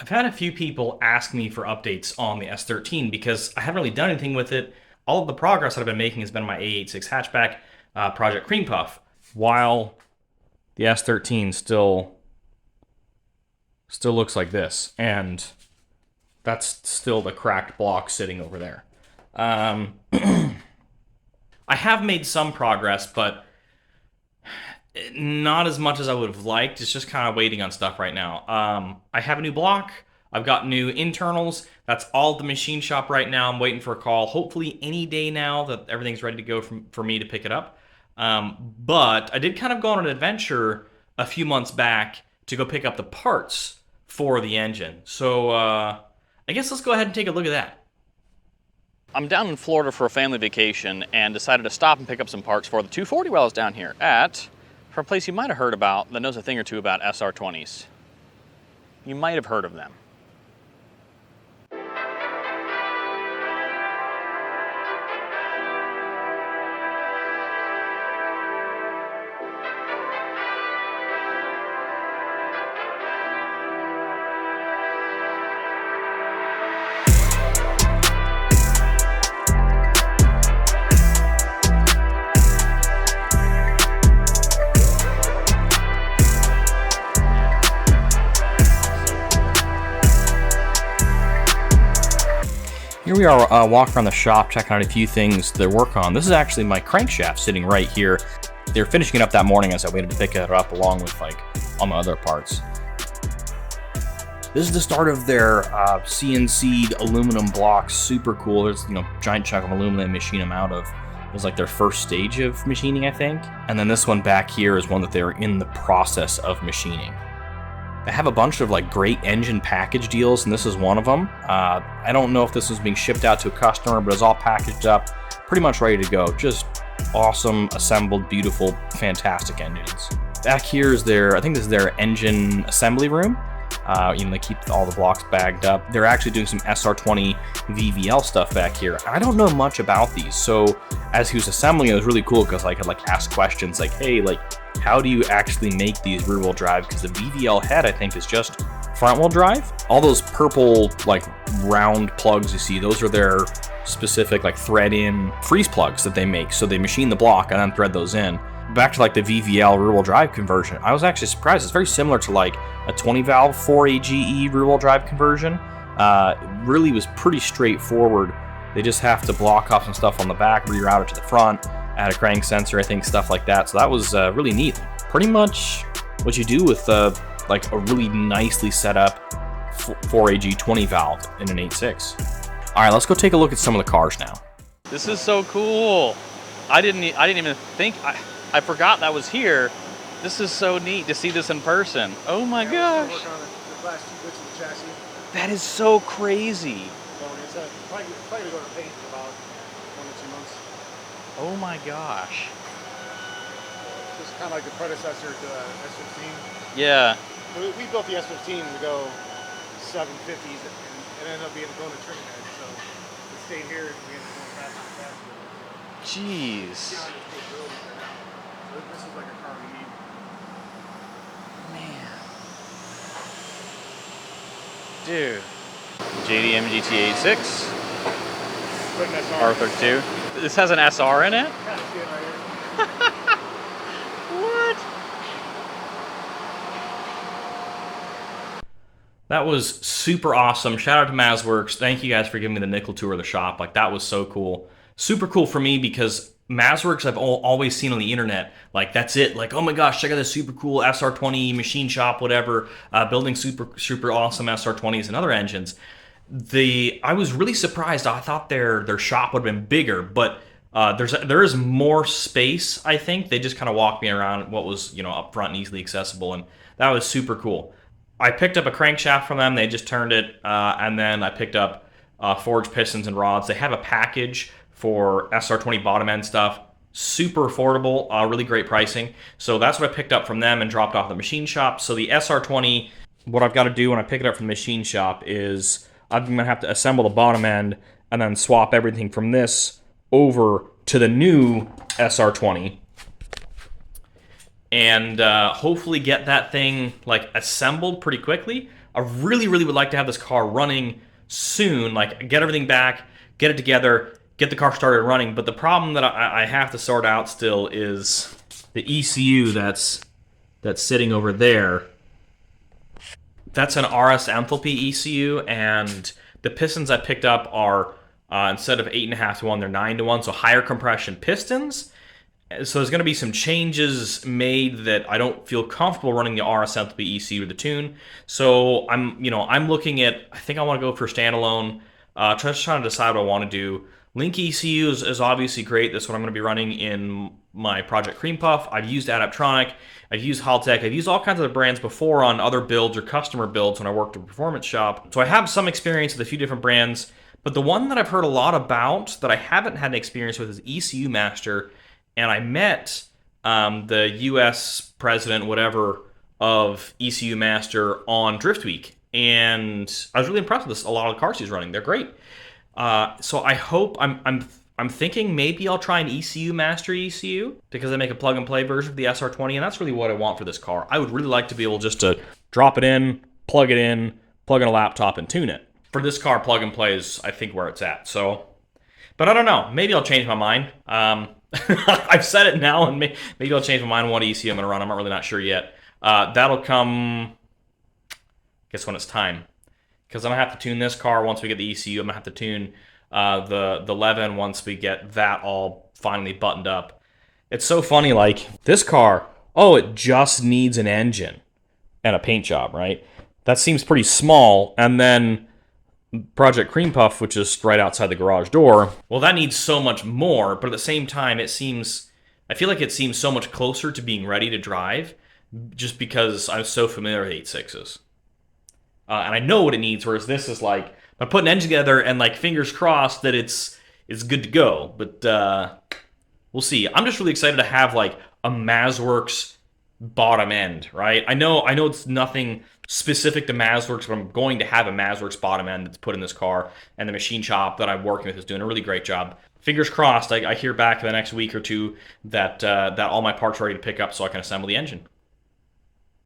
I've had a few people ask me for updates on the S13 because I haven't really done anything with it. All of the progress that I've been making has been my A86 hatchback, Project Cream Puff, while the S13 still looks like this, and that's still the cracked block sitting over there. I have made some progress, but not as much as I would have liked. It's just kind of waiting on stuff right now. I have a new block. I've got new internals. That's all at the machine shop right now. I'm waiting for a call. Hopefully any day now that everything's ready to go for me to pick it up. But I did kind of go on an adventure a few months back to go pick up the parts for the engine. So I guess let's go ahead and take a look at that. I'm down in Florida for a family vacation and decided to stop and pick up some parts for the 240 wells down here from a place you might have heard about that knows a thing or two about SR20s. You might have heard of them. Here we are walking around the shop, checking out a few things to work on. This is actually my crankshaft sitting right here. They're finishing it up that morning as I waited to pick it up along with all my other parts. This is the start of their CNC'd aluminum blocks. Super cool. There's giant chunk of aluminum they machine them out of. It was like their first stage of machining, I think. And then this one back here is one that they're in the process of machining. They have a bunch of great engine package deals, and this is one of them. I don't know if this was being shipped out to a customer, but it's all packaged up, pretty much ready to go. Just awesome, assembled, beautiful, fantastic engines. Back here is I think this is their engine assembly room. They keep all the blocks bagged up. They're actually doing some SR20 VVL stuff back here. I don't know much about these, so as he was assembling it was really cool because I could ask questions like, hey, how do you actually make these rear-wheel drive? Because the VVL head, I think, is just front-wheel drive. All those purple round plugs you see, those are their specific thread-in freeze plugs that they make. So they machine the block and then thread those in. Back to the VVL rear-wheel drive conversion, I was actually surprised. It's very similar to a 20-valve 4AGE rear-wheel drive conversion. Really was pretty straightforward. They just have to block off some stuff on the back, reroute it to the front, add a crank sensor, I think, stuff like that. So that was really neat. Pretty much what you do with a really nicely set up 4AG 20-valve in an 8.6. All right, let's go take a look at some of the cars now. This is so cool. I didn't even think, I forgot that was here. This is so neat to see this in person. Oh my gosh. Work on the last 2 bits of the chassis. That is so crazy. So it's probably going to go to paint in about 1 to 2 months. Oh my gosh. This is kind of like the predecessor to the S15. Yeah. We built the S15 to go 750s and it ended up going to Trinidad. So it stayed here and we ended up going faster and faster. Jeez. See how much capability there now. So this is like a car we need. Man. Dude. JDM GT86. Put an SR. R32. This has an SR in it? Kind of see it right here. What? That was super awesome. Shout out to MassWorks. Thank you guys for giving me the nickel tour of the shop. That was so cool. Super cool for me because MassWorks I've always seen on the internet. That's it. Oh my gosh, check out this super cool SR20 machine shop, whatever, building super awesome SR20s and other engines. I was really surprised. I thought their shop would have been bigger, but there is more space, I think. They just kind of walked me around what was up front and easily accessible, and that was super cool. I picked up a crankshaft from them. They just turned it, and then I picked up forged pistons and rods. They have a package for SR20 bottom end stuff. Super affordable, really great pricing. So that's what I picked up from them and dropped off at the machine shop. So the SR20, what I've got to do when I pick it up from the machine shop is I'm going to have to assemble the bottom end and then swap everything from this over to the new SR20. And hopefully get that thing assembled pretty quickly. I really, really would like to have this car running soon, like get everything back, get it together, get the car started running. But the problem that I have to sort out still is the ECU that's sitting over there. That's an RS enthalpy ECU, and the pistons I picked up are instead of 8.5 to 1, they're 9 to 1, so higher compression pistons. So there's going to be some changes made that I don't feel comfortable running the RS enthalpy ECU to the tune. So I'm looking at, I think I want to go for standalone. Just trying to decide what I want to do. Link ECU is obviously great. That's what I'm going to be running in my Project Cream Puff. I've used Adaptronic. I've used Haltech. I've used all kinds of brands before on other builds or customer builds when I worked at a performance shop. So I have some experience with a few different brands. But the one that I've heard a lot about that I haven't had an experience with is ECU Master. And I met the U.S. president, whatever, of ECU Master on Drift Week. And I was really impressed with a lot of the cars he's running. They're great. So I hope, I'm thinking maybe I'll try an ECU Master ECU because I make a plug-and-play version of the SR20, and that's really what I want for this car. I would really like to be able just to drop it in, plug in a laptop, and tune it. For this car, plug-and-play is, I think, where it's at. So, but I don't know. Maybe I'll change my mind. I've said it now, and maybe I'll change my mind on what ECU I'm going to run. I'm really not sure yet. That'll come, I guess, when it's time. Because I'm going to have to tune this car once we get the ECU. I'm going to have to tune the Levin once we get that all finally buttoned up. It's so funny, like, this car, it just needs an engine and a paint job, right? That seems pretty small. And then Project Cream Puff, which is right outside the garage door, well, that needs so much more, but at the same time, I feel like it seems so much closer to being ready to drive just because I'm so familiar with 8.6s. And I know what it needs, whereas this is like, I put an engine together and like fingers crossed that it's good to go, but we'll see. I'm just really excited to have like a MassWorks bottom end, right? I know it's nothing specific to MassWorks, but I'm going to have a MassWorks bottom end that's put in this car, and the machine shop that I'm working with is doing a really great job. Fingers crossed, I hear back in the next week or two that all my parts are ready to pick up so I can assemble the engine.